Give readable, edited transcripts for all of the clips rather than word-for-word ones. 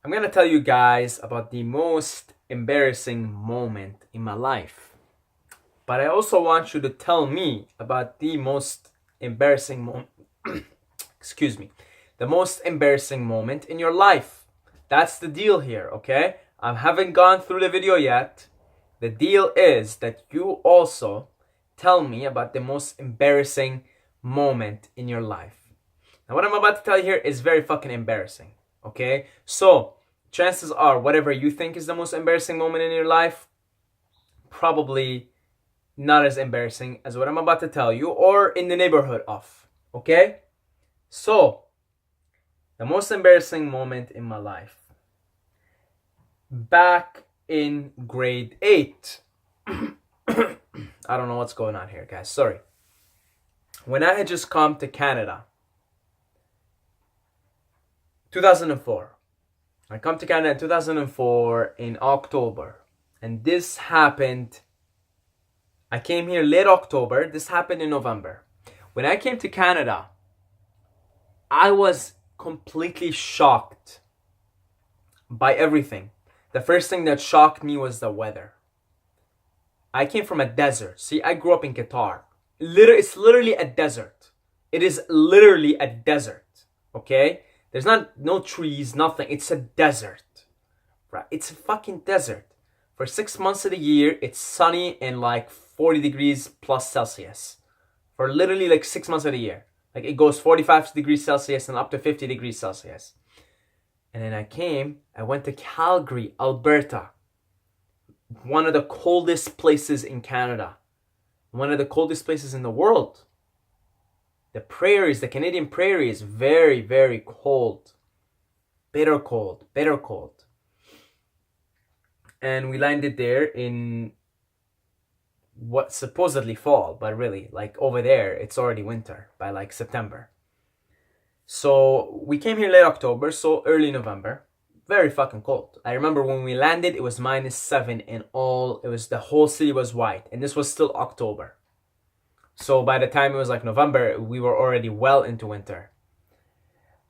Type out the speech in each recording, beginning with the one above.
I'm gonna tell you guys about the most embarrassing moment in my life. But I also want you to tell me about the most embarrassing moment. Excuse me. The most embarrassing moment in your life. That's the deal here, okay? I haven't gone through the video yet. The deal is that you also tell me about the most embarrassing moment in your life. Now, what I'm about to tell you here is very fucking embarrassing. Okay? So, chances are, whatever you think is the most embarrassing moment in your life, probably not as embarrassing as what I'm about to tell you, or in the neighborhood of. Okay? So, the most embarrassing moment in my life. Back in grade 8. I don't know what's going on here, guys. Sorry. When I had just come to Canada, 2004. I come to Canada in 2004 in October. And this happened, I came here late October. This happened in November. When I came to Canada, I was completely shocked by everything. The first thing that shocked me was the weather. I came from a desert. See, I grew up in Qatar. It's literally a desert. It is literally a desert. Okay? There's no trees, nothing. It's a desert. Right? It's a fucking desert. For 6 months of the year, it's sunny and like 40 degrees plus Celsius. For literally like 6 months of the year. Like it goes 45 degrees Celsius and up to 50 degrees Celsius. And then I went to Calgary, Alberta. One of the coldest places in Canada. One of the coldest places in the world. The prairies, the Canadian prairie is very, very cold. Bitter cold, bitter cold. And we landed there in what supposedly fall, but really, like over there, it's already winter by like September. So we came here late October, so early November. Very fucking cold. I remember when we landed, it was -7 and the whole city was white. And this was still October. So by the time it was like November, we were already well into winter.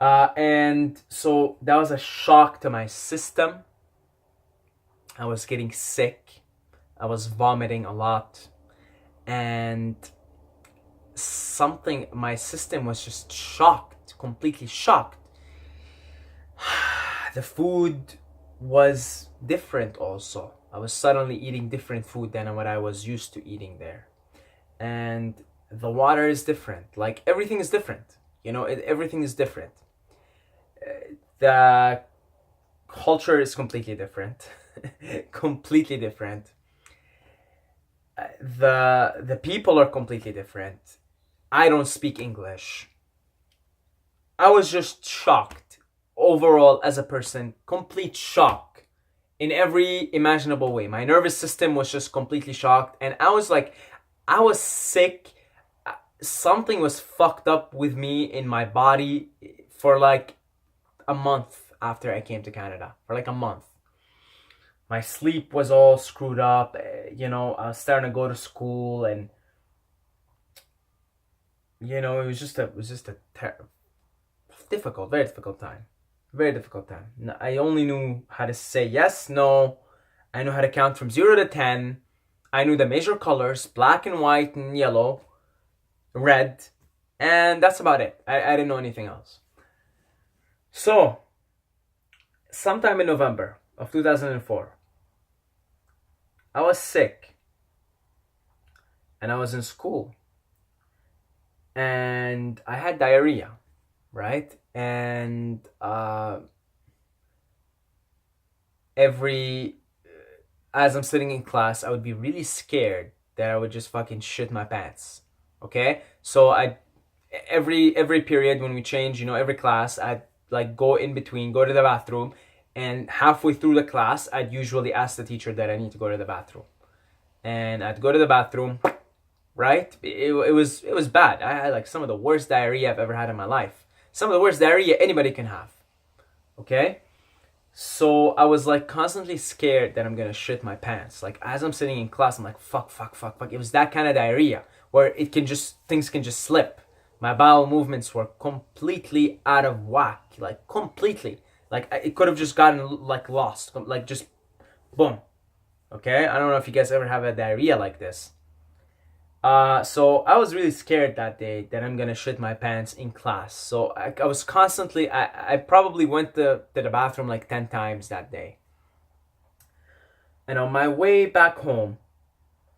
And so that was a shock to my system. I was getting sick. I was vomiting a lot. And my system was just shocked, completely shocked. The food was different also. I was suddenly eating different food than what I was used to eating there. And the water is different. Like everything is different. Everything is different. The culture is completely different. Completely different. The people are completely different. I don't speak English. I was just shocked overall as a person. Complete shock in every imaginable way. My nervous system was just completely shocked. And I was sick. Something was fucked up with me in my body for like a month after I came to Canada. For like a month. My sleep was all screwed up. I was starting to go to school, and it was just a difficult, very difficult time. Very difficult time. I only knew how to say yes, no. I knew how to count from 0 to 10. I knew the major colors, black and white and yellow, red, and that's about it. I didn't know anything else. So, sometime in November of 2004, I was sick. And I was in school. And I had diarrhea, right? And as I'm sitting in class, I would be really scared that I would just fucking shit my pants. Okay? So every period when we change, every class, I'd like go in between, go to the bathroom, and halfway through the class, I'd usually ask the teacher that I need to go to the bathroom. And I'd go to the bathroom, right? It was bad. I had like some of the worst diarrhea I've ever had in my life. Some of the worst diarrhea anybody can have. Okay? So I was like constantly scared that I'm gonna shit my pants. Like as I'm sitting in class, I'm like, fuck. It was that kind of diarrhea where things can just slip. My bowel movements were completely out of whack. Like completely. Like it could have just gotten like lost, like just boom. Okay, I don't know if you guys ever have a diarrhea like this. So I was really scared that day that I'm gonna shit my pants in class. So I was constantly, I probably went to the bathroom like 10 times that day. And on my way back home,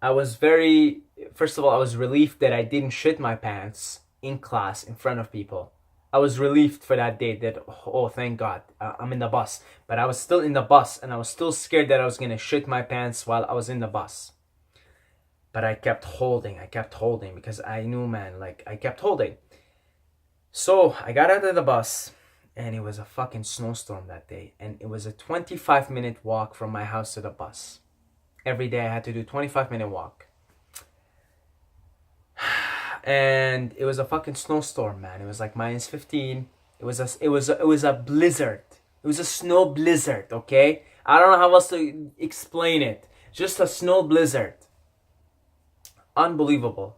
I was first of all, I was relieved that I didn't shit my pants in class in front of people. I was relieved for that day that, oh, thank God, I'm in the bus. But I was still in the bus and I was still scared that I was gonna shit my pants while I was in the bus. But I kept holding because I knew, man, like I kept holding. So I got out of the bus and it was a fucking snowstorm that day. And it was a 25-minute walk from my house to the bus. Every day I had to do 25-minute walk. And it was a fucking snowstorm, man. It was like -15. It was a blizzard. It was a snow blizzard, okay? I don't know how else to explain it. Just a snow blizzard. Unbelievable.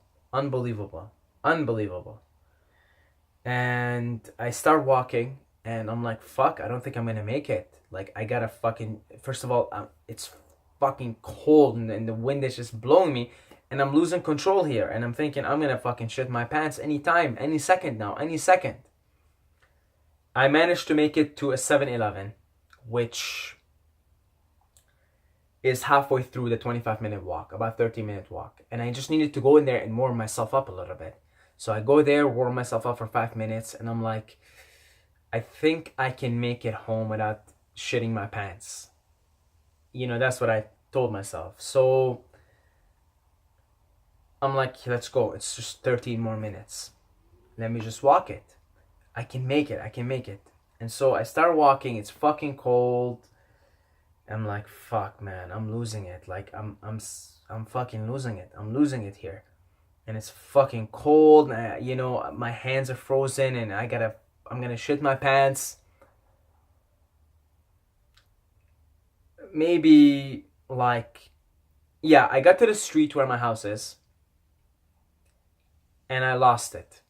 And I start walking and I'm like, fuck, I don't think I'm gonna make it. Like, I gotta fucking, first of all, it's fucking cold and the wind is just blowing me and I'm losing control here. And I'm thinking, I'm gonna fucking shit my pants anytime, any second now, any second. I managed to make it to a 7-Eleven, which is halfway through the 25-minute walk, about 30-minute walk. And I just needed to go in there and warm myself up a little bit. So I go there, warm myself up for 5 minutes, and I'm like, I think I can make it home without shitting my pants. You know, that's what I told myself. So I'm like, let's go. It's just 13 more minutes. Let me just walk it. I can make it. And so I start walking. It's fucking cold. I'm like, fuck, man, I'm losing it. Like, I'm fucking losing it. I'm losing it here. And it's fucking cold. And you know, my hands are frozen and I'm gonna shit my pants. Maybe, like, yeah, I got to the street where my house is. And I lost it.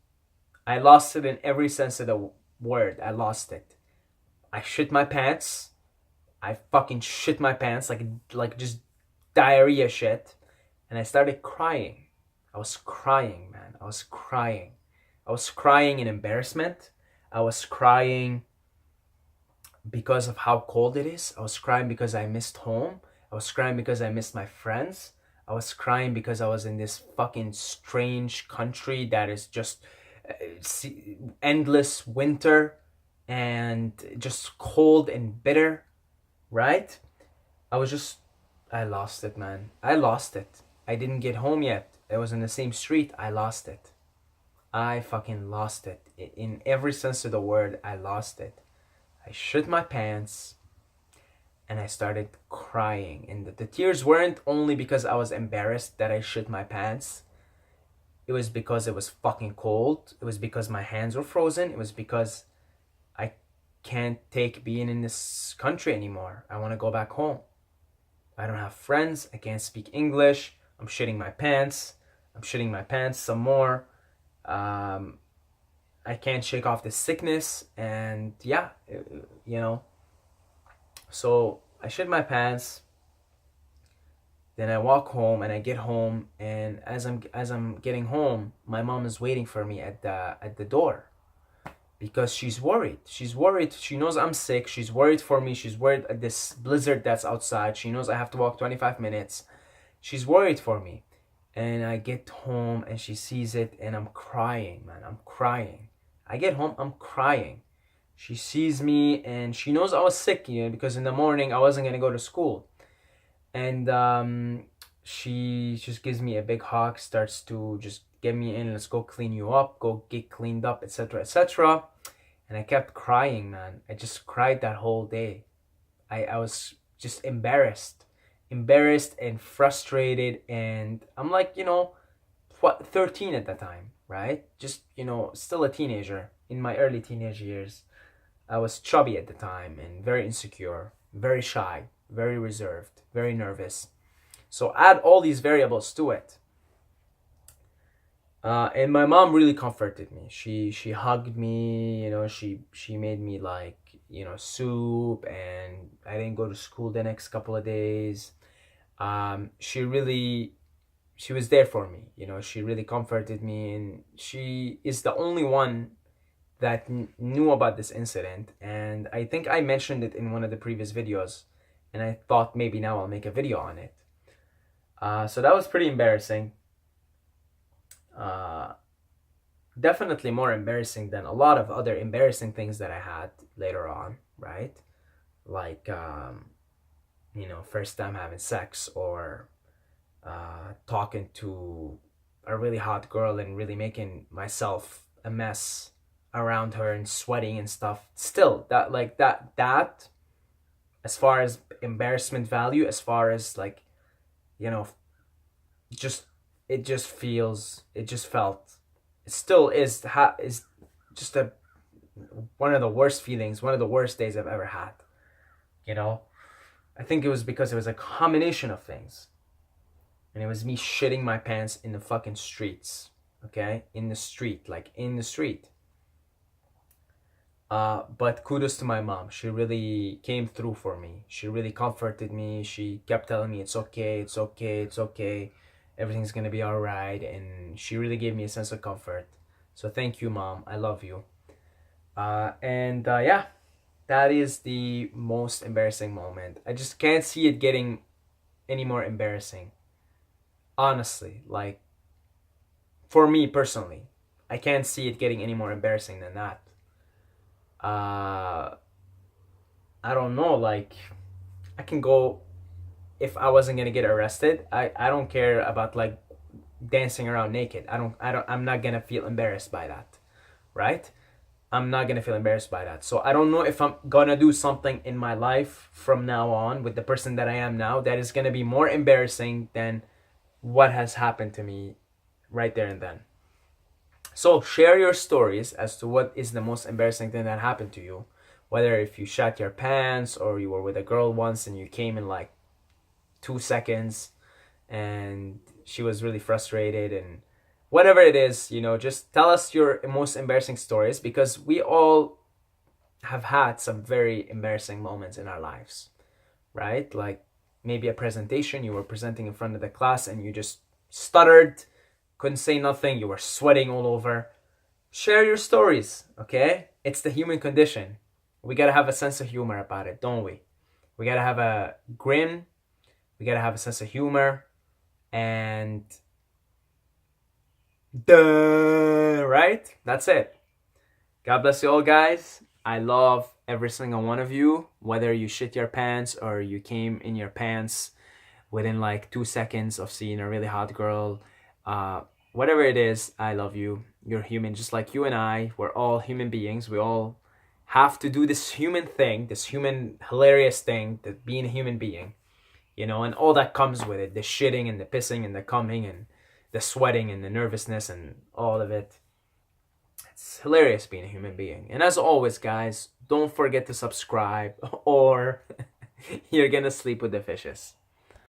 I lost it in every sense of the word. I lost it. I shit my pants. I fucking shit my pants like just diarrhea shit. And I started crying. I was crying, man. I was crying. I was crying in embarrassment. I was crying because of how cold it is. I was crying because I missed home. I was crying because I missed my friends. I was crying because I was in this fucking strange country that is just endless winter and just cold and bitter. Right? I lost it, man. I lost it. I didn't get home yet. I was in the same street. I lost it. I fucking lost it. In every sense of the word, I lost it. I shit my pants and I started crying. And the tears weren't only because I was embarrassed that I shit my pants. It was because it was fucking cold. It was because my hands were frozen. It was because I can't take being in this country anymore. I want to go back home. I don't have friends. I can't speak English. I'm shitting my pants. I'm shitting my pants some more. I can't shake off this sickness. And yeah, you know. So I shit my pants. Then I walk home and I get home. And as I'm getting home, my mom is waiting for me at the door. Because she's worried. She's worried. She knows I'm sick. She's worried for me. She's worried at this blizzard that's outside. She knows I have to walk 25 minutes. She's worried for me. And I get home and she sees it and I'm crying, man. I'm crying. I get home, I'm crying. She sees me and she knows I was sick, you know, because in the morning I wasn't going to go to school. And she just gives me a big hug, starts to just get me in, let's go clean you up, go get cleaned up, etc., etc. And I kept crying, man. I just cried that whole day. I was just embarrassed and frustrated. And I'm like, you know, 13 at the time, right? Just, you know, still a teenager in my early teenage years. I was chubby at the time and very insecure, very shy, very reserved, very nervous. So add all these variables to it. And my mom really comforted me. She hugged me, you know, she made me like, soup, and I didn't go to school the next couple of days. She was there for me. She really comforted me, and she is the only one that knew about this incident. And I think I mentioned it in one of the previous videos, and I thought maybe now I'll make a video on it. So that was pretty embarrassing. Definitely more embarrassing than a lot of other embarrassing things that I had later on, right? Like, first time having sex, or talking to a really hot girl and really making myself a mess around her and sweating and stuff. Still, that as far as embarrassment value, as far as just it just felt, it still is just one of the worst feelings, one of the worst days I've ever had. I think it was because it was a combination of things. And it was me shitting my pants in the fucking streets. Okay? In the street. Like, in the street. But kudos to my mom. She really came through for me. She really comforted me. She kept telling me, it's okay, it's okay, it's okay. Everything's gonna be alright. And she really gave me a sense of comfort. So thank you, Mom. I love you. Yeah. That is the most embarrassing moment. I just can't see it getting any more embarrassing. Honestly, like, for me personally, I can't see it getting any more embarrassing than that. I don't know, like, I can go, if I wasn't gonna get arrested, I don't care about, like, dancing around naked. I'm not gonna feel embarrassed by that, right? I'm not gonna feel embarrassed by that. So I don't know if I'm gonna do something in my life from now on with the person that I am now that is gonna be more embarrassing than what has happened to me right there and then. So share your stories as to what is the most embarrassing thing that happened to you. Whether if you shat your pants, or you were with a girl once and you came in like 2 seconds and she was really frustrated, and whatever it is, just tell us your most embarrassing stories, because we all have had some very embarrassing moments in our lives, right? Like, maybe a presentation, you were presenting in front of the class and you just stuttered, couldn't say nothing, you were sweating all over. Share your stories, okay? It's the human condition. We gotta have a sense of humor about it, don't we? We gotta have a grin, we gotta have a sense of humor, and right? That's it. God bless you all, guys. I love every single one of you, whether you shit your pants or you came in your pants within like 2 seconds of seeing a really hot girl. Whatever it is, I love you. You're human, just like you and I. We're all human beings. We all have to do this human thing, this human hilarious thing, that being a human being, and all that comes with it, the shitting and the pissing and the coming and the sweating and the nervousness and all of it. It's hilarious being a human being. And as always, guys, don't forget to subscribe or you're gonna sleep with the fishes.